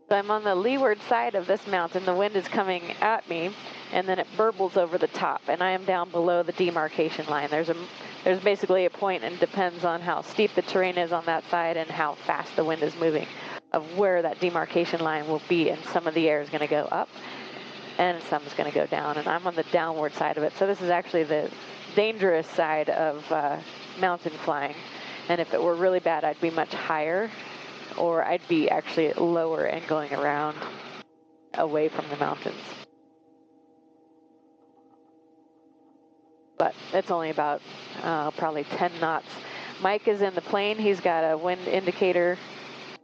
So I'm on the leeward side of this mountain. The wind is coming at me, and then it burbles over the top, and I am down below the demarcation line. There's basically a point, and depends on how steep the terrain is on that side and how fast the wind is moving, of where that demarcation line will be, and some of the air is going to go up, and some is going to go down, and I'm on the downward side of it. So this is actually the dangerous side of mountain flying, and if it were really bad, I'd be much higher, or I'd be actually lower and going around away from the mountains. But it's only about probably 10 knots. Mike is in the plane. He's got a wind indicator,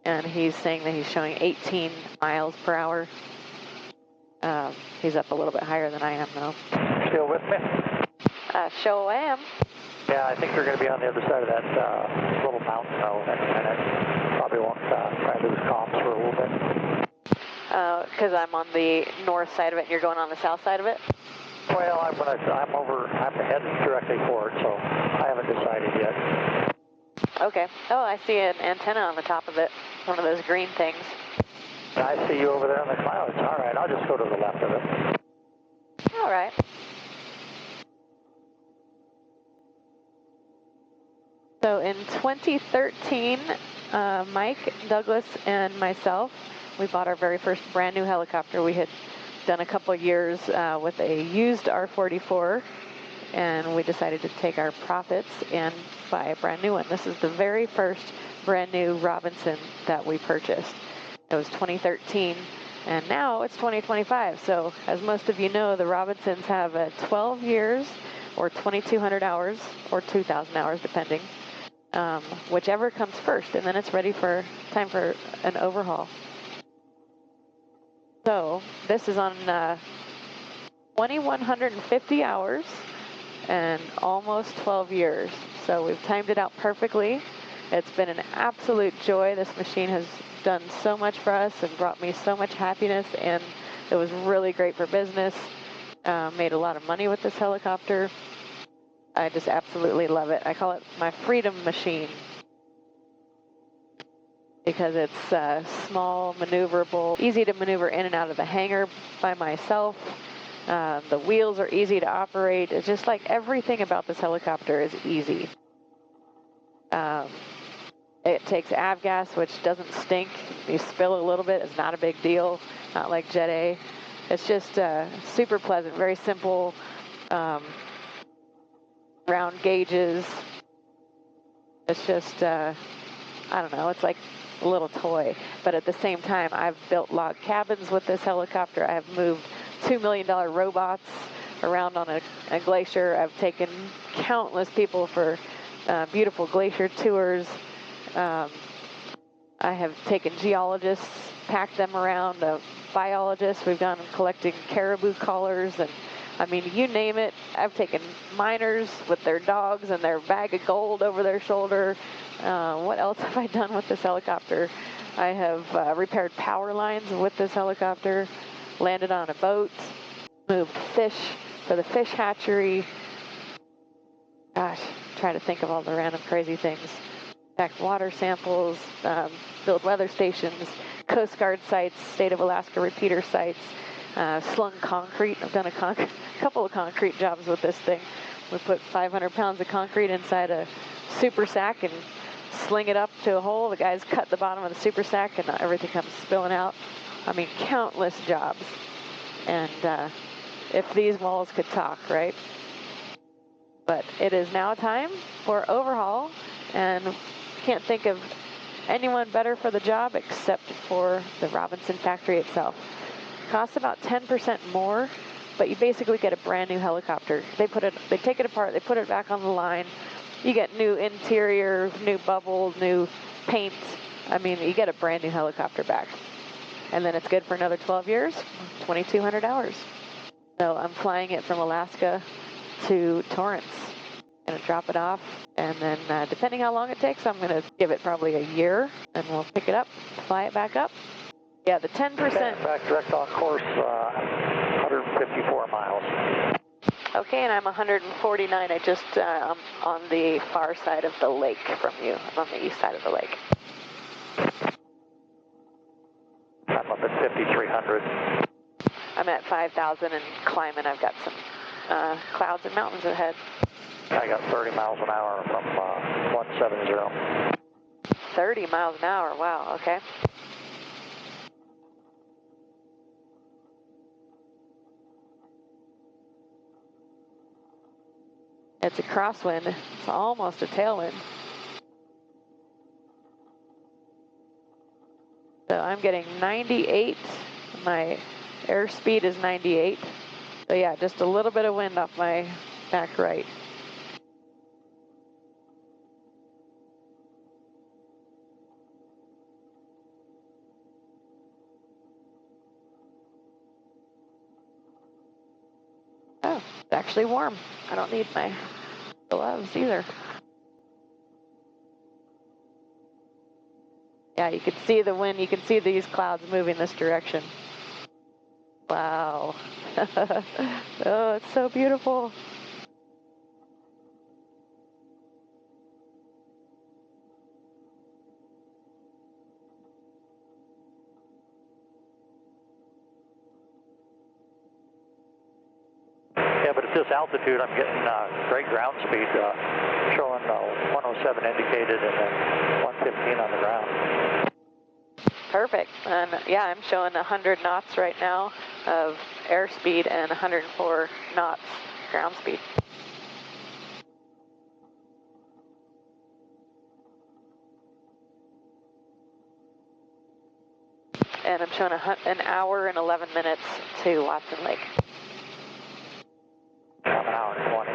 and he's saying that he's showing 18 miles per hour. He's up a little bit higher than I am, though. Still with me? Sure am. Yeah, I think we're going to be on the other side of that little mountain, though, in a minute. Probably won't probably lose comms for a little bit. Because I'm on the north side of it, and you're going on the south side of it? Well, I'm heading directly for it, so I haven't decided yet. Okay. Oh, I see an antenna on the top of it, one of those green things. I see you over there in the clouds. All right, I'll just go to the left of it. All right. So in 2013, Mike, Douglas, and myself, we bought our very first brand new helicopter. We had done a couple of years with a used R44, and we decided to take our profits and buy a brand new one. This is the very first brand new Robinson that we purchased. It was 2013, and now it's 2025. So as most of you know, the Robinsons have 12 years or 2,200 hours or 2,000 hours, depending, whichever comes first, and then it's ready for time for an overhaul. So this is on 2,150 hours and almost 12 years. So we've timed it out perfectly. It's been an absolute joy. This machine has done so much for us and brought me so much happiness, and it was really great for business. Made a lot of money with this helicopter. I just absolutely love it. I call it my freedom machine, because it's small, maneuverable, easy to maneuver in and out of the hangar by myself. The wheels are easy to operate. It's just like everything about this helicopter is easy. It takes avgas, which doesn't stink. You spill a little bit, it's not a big deal, not like Jet A. It's just super pleasant, very simple, round gauges. It's just, I don't know, it's like a little toy. But at the same time, I've built log cabins with this helicopter. I have moved $2 million robots around on a glacier. I've taken countless people for beautiful glacier tours. I have taken geologists, packed them around, biologists. We've gone collecting caribou collars, and I mean, you name it. I've taken miners with their dogs and their bag of gold over their shoulder. What else have I done with this helicopter? I have repaired power lines with this helicopter, landed on a boat, moved fish for the fish hatchery. Gosh, trying to think of all the random crazy things. Packed water samples, build weather stations, Coast Guard sites, State of Alaska repeater sites, slung concrete. I've done a couple of concrete jobs with this thing. We put 500 pounds of concrete inside a super sack and sling it up to a hole. The guys cut the bottom of the super sack and everything comes spilling out. I mean, countless jobs. And if these walls could talk, right? But it is now time for overhaul, and can't think of anyone better for the job except for the Robinson factory itself. Costs about 10% more, but you basically get a brand new helicopter. They take it apart, they put it back on the line. You get new interior, new bubble, new paint. I mean, you get a brand new helicopter back. And then it's good for another 12 years, 2,200 hours. So I'm flying it from Alaska to Torrance. Gonna drop it off, and then depending how long it takes, I'm gonna give it probably a year, and we'll pick it up, fly it back up. Yeah, the 10%. Back direct on course, 154 miles. Okay, and I'm 149. I just, I'm on the far side of the lake from you. I'm on the east side of the lake. I'm I'm at 5,000 and climbing. I've got some clouds and mountains ahead. I got 30 miles an hour from 170. 30 miles an hour, wow, okay. It's a crosswind, it's almost a tailwind. So I'm getting 98, my airspeed is 98. So yeah, just a little bit of wind off my back right. Oh, it's actually warm. I don't need my gloves either. Yeah, you can see the wind. You can see these clouds moving this direction. Wow. Oh, it's so beautiful. Yeah, but at this altitude, I'm getting great ground speed, showing 107 indicated and then 115 on the ground. Perfect. And yeah, I'm showing 100 knots right now of airspeed and 104 knots ground speed. And I'm showing an hour and 11 minutes to Watson Lake. An hour and 20.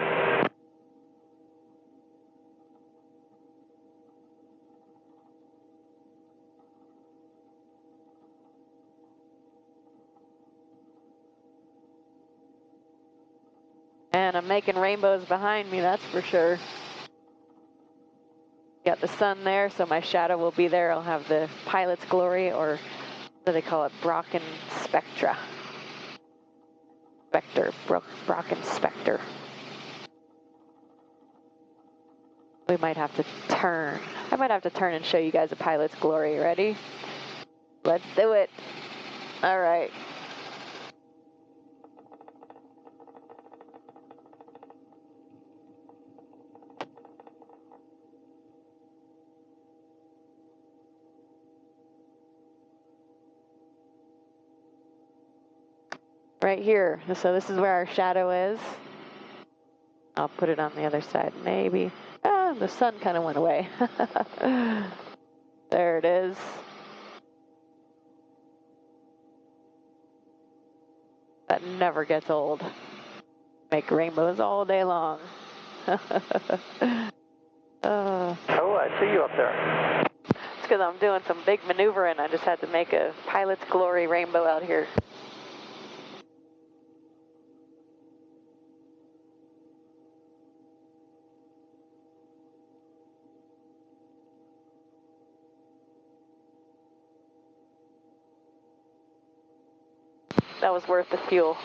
And I'm making rainbows behind me, that's for sure. Got the sun there, so my shadow will be there. I'll have the pilot's glory, or what do they call it? Brocken Spectre. Brocken Spectre. We might have to turn. I might have to turn and show you guys a pilot's glory. Ready? Let's do it. All right. Right here. So this is where our shadow is. I'll put it on the other side, maybe. Ah, the sun kind of went away. There it is. That never gets old. Make rainbows all day long. Oh, I see you up there. It's because I'm doing some big maneuvering. I just had to make a pilot's glory rainbow out here. That was worth the fuel.